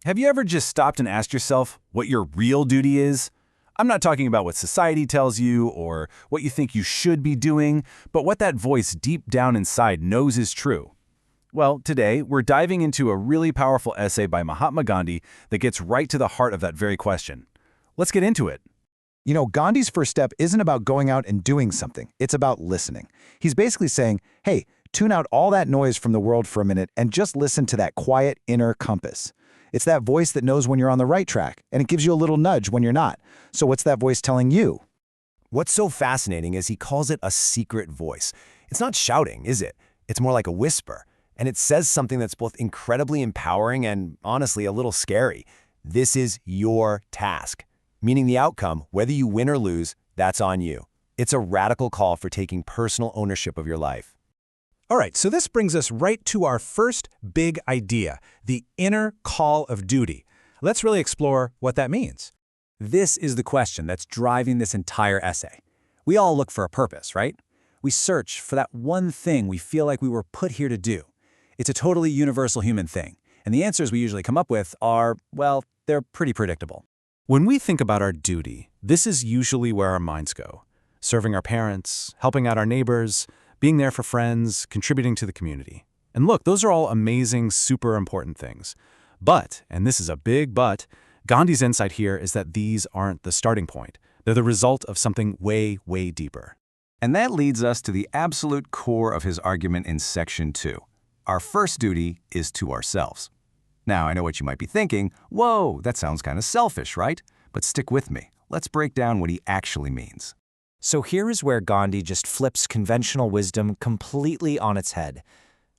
Have you ever just stopped and asked yourself what your real duty is? I'm not talking about what society tells you or what you think you should be doing, but what that voice deep down inside knows is true. Well, today, we're diving into a really powerful essay by Mahatma Gandhi that gets right to the heart of that very question. Let's get into it. You know, Gandhi's first step isn't about going out and doing something. It's about listening. He's basically saying, hey, tune out all that noise from the world for a minute and just listen to that quiet inner compass. It's that voice that knows when you're on the right track, and it gives you a little nudge when you're not. So what's that voice telling you? What's so fascinating is he calls it a secret voice. It's not shouting, is it? It's more like a whisper. And it says something that's both incredibly empowering and, honestly, a little scary. This is your task. Meaning the outcome, whether you win or lose, that's on you. It's a radical call for taking personal ownership of your life. All right, so this brings us right to our first big idea, the inner call of duty. Let's really explore what that means. This is the question that's driving this entire essay. We all look for a purpose, right? We search for that one thing we feel like we were put here to do. It's a totally universal human thing, and the answers we usually come up with are, well, they're pretty predictable. When we think about our duty, this is usually where our minds go. Serving our parents, helping out our neighbors, being there for friends, contributing to the community. And look, those are all amazing, super important things. But, and this is a big but, Gandhi's insight here is that these aren't the starting point. They're the result of something way, way deeper. And that leads us to the absolute core of his argument in Section 2. Our first duty is to ourselves. Now, I know what you might be thinking, whoa, that sounds kind of selfish, right? But stick with me. Let's break down what he actually means. So here is where Gandhi just flips conventional wisdom completely on its head.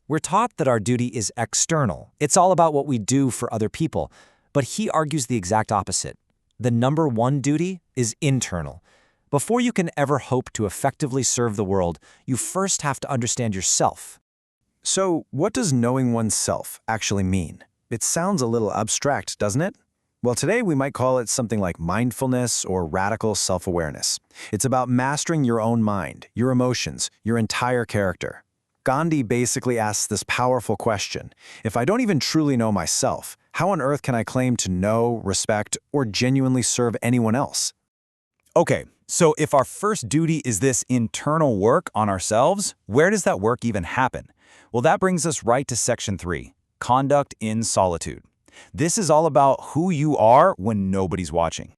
We're taught that our duty is external. It's all about what we do for other people. But he argues the exact opposite. The number one duty is internal. Before you can ever hope to effectively serve the world, you first have to understand yourself. So, what does knowing oneself actually mean? It sounds a little abstract, doesn't it? Well, today we might call it something like mindfulness or radical self-awareness. It's about mastering your own mind, your emotions, your entire character. Gandhi basically asks this powerful question: if I don't even truly know myself, how on earth can I claim to know, respect, or genuinely serve anyone else? Okay, so if our first duty is this internal work on ourselves, where does that work even happen? Well, that brings us right to Section 3, Conduct in Solitude. This is all about who you are when nobody's watching.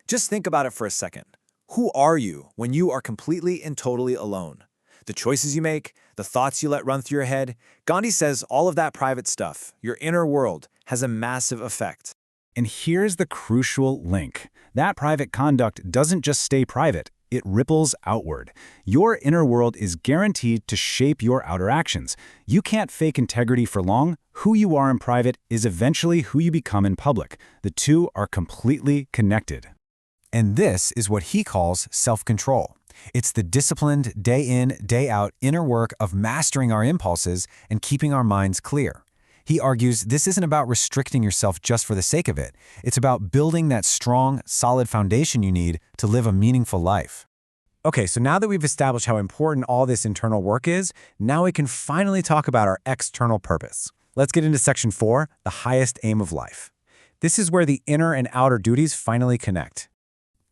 Just think about it for a second. Who are you when you are completely and totally alone? The choices you make, the thoughts you let run through your head. Gandhi says all of that private stuff, your inner world, has a massive effect. And here's the crucial link. That private conduct doesn't just stay private, it ripples outward. Your inner world is guaranteed to shape your outer actions. You can't fake integrity for long. Who you are in private is eventually who you become in public. The two are completely connected. And this is what he calls self-control. It's the disciplined, day in, day out inner work of mastering our impulses and keeping our minds clear. He argues this isn't about restricting yourself just for the sake of it. It's about building that strong, solid foundation you need to live a meaningful life. Okay, so now that we've established how important all this internal work is, now we can finally talk about our external purpose. Let's get into Section 4, the highest aim of life. This is where the inner and outer duties finally connect.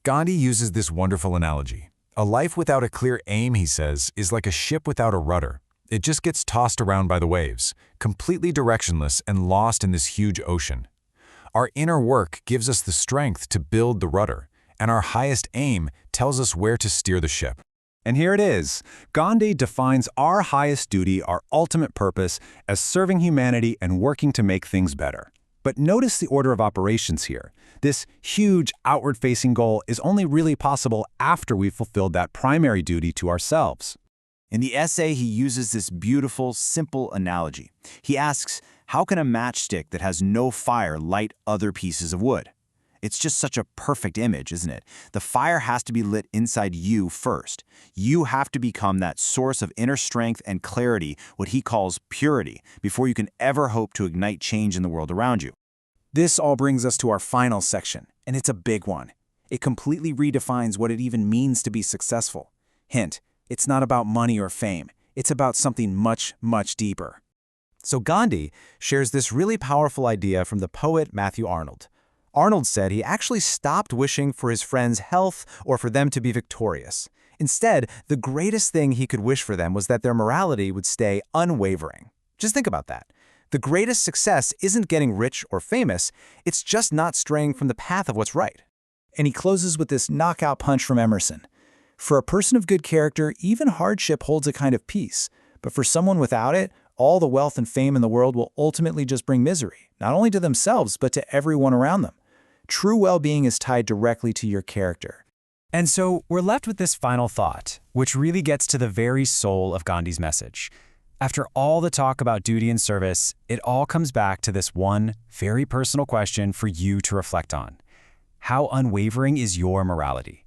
Gandhi uses this wonderful analogy. A life without a clear aim, he says, is like a ship without a rudder. It just gets tossed around by the waves, completely directionless and lost in this huge ocean. Our inner work gives us the strength to build the rudder, and our highest aim tells us where to steer the ship. And here it is. Gandhi defines our highest duty, our ultimate purpose, as serving humanity and working to make things better. But notice the order of operations here. This huge outward-facing goal is only really possible after we've fulfilled that primary duty to ourselves. In the essay, he uses this beautiful, simple analogy. He asks, how can a matchstick that has no fire light other pieces of wood? It's just such a perfect image, isn't it? The fire has to be lit inside you first. You have to become that source of inner strength and clarity, what he calls purity, before you can ever hope to ignite change in the world around you. This all brings us to our final section, and it's a big one. It completely redefines what it even means to be successful. Hint, it's not about money or fame. It's about something much, much deeper. So Gandhi shares this really powerful idea from the poet Matthew Arnold. Arnold said he actually stopped wishing for his friends' health or for them to be victorious. Instead, the greatest thing he could wish for them was that their morality would stay unwavering. Just think about that. The greatest success isn't getting rich or famous, it's just not straying from the path of what's right. And he closes with this knockout punch from Emerson. For a person of good character, even hardship holds a kind of peace. But for someone without it, all the wealth and fame in the world will ultimately just bring misery, not only to themselves, but to everyone around them. True well-being is tied directly to your character. And so we're left with this final thought, which really gets to the very soul of Gandhi's message. After all the talk about duty and service, it all comes back to this one very personal question for you to reflect on. How unwavering is your morality?